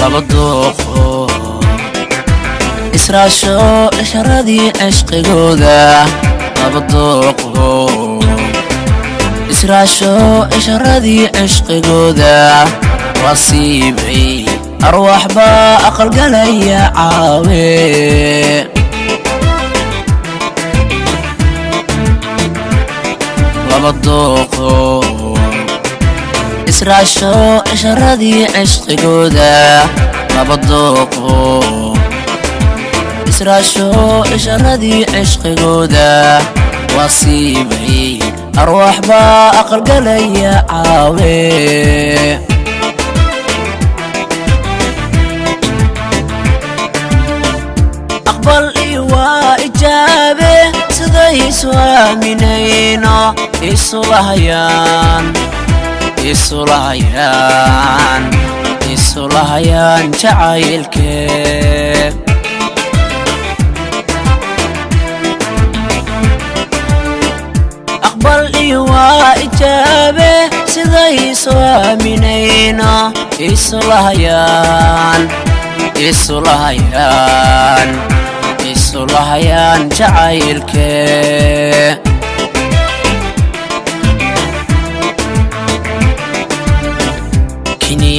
labadooqo israasho isharadii cishqigooda labadooqo israasho isharadii cishqigooda wasiibay arwaax baa aqalgalaya caawe labadooqo israasho isharadii cishqigooda labadooqo israasho isharadii cishqigooda wasiibay arwaax baa aqalgalaya caawe aqbal waa ijaabe siday isu aaminayno isulahayaan jacaylkee aqbal waa ijaabe siday isu aaminayno isulahayaan jacaylkee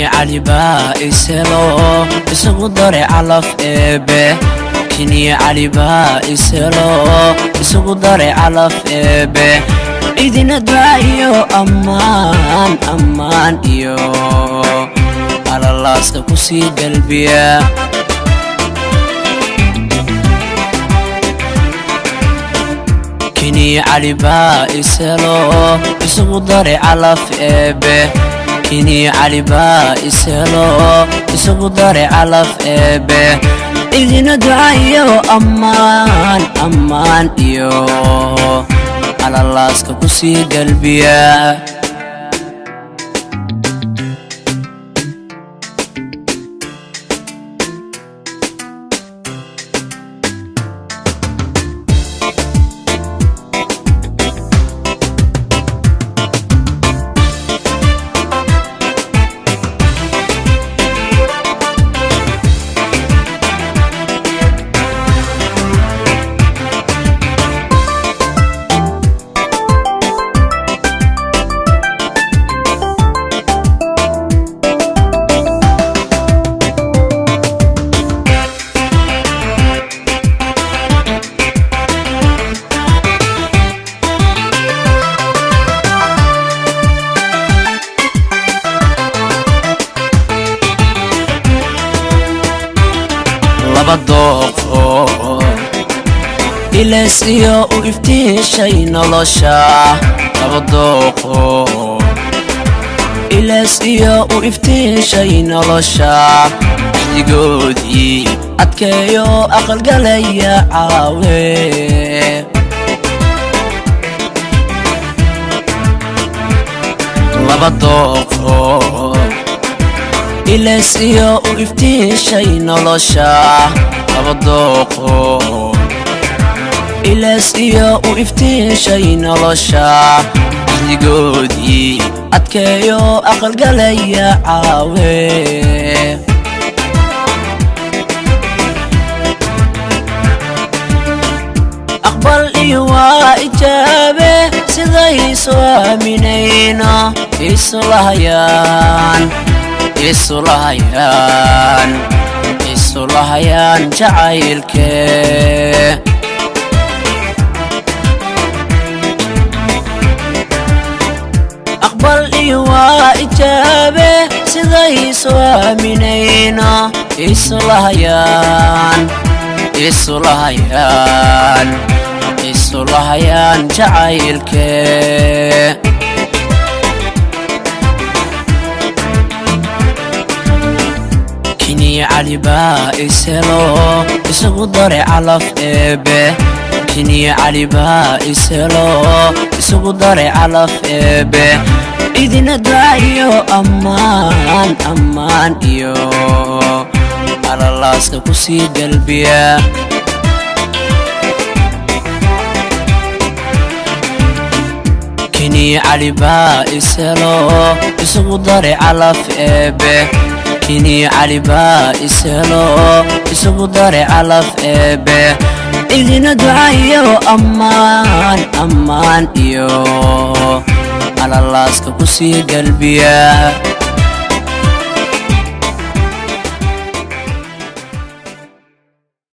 علي بائسلو اسقو داري علف إبه كني علي بائسلو اسقو داري علف إبه إذن دعيو أمان إيو على الله استكسي قلبي كني علي بائسلو اسقو داري علف إبه كني علي بائسلو اسقو داري علف إبه إذن دعيو أمان إيو على الله استكسي قلبي labadooqo ilaasiyo u iftiishay nolosha labadooqo ilaasiyo u iftiishay nolosha xdigoodii adkeeyo aqalgalaya caawe labadooqo ilaasiyo u iftiishay nolosha labadooqo ilaasiyo u iftiishay nolosha xdigoodii adkeeyo aqalgalaya caawe aqbal waa ijaabe siday isu aaminayno isulahayaan jacaylkee إجابة سيدي سوامنينا إسولهيان جعيلك كني علي با إسلو إسو داري علف إبه كني علي با إسلو إسو داري علف إبه إذن دعيو أمان إيو على الله سكسي قلبي كني علي با إسلو إسو داري علف إبه كني علي با إسلو إسو داري علف إبه إذن دعيو أمان إيو على الله سكسي قلبي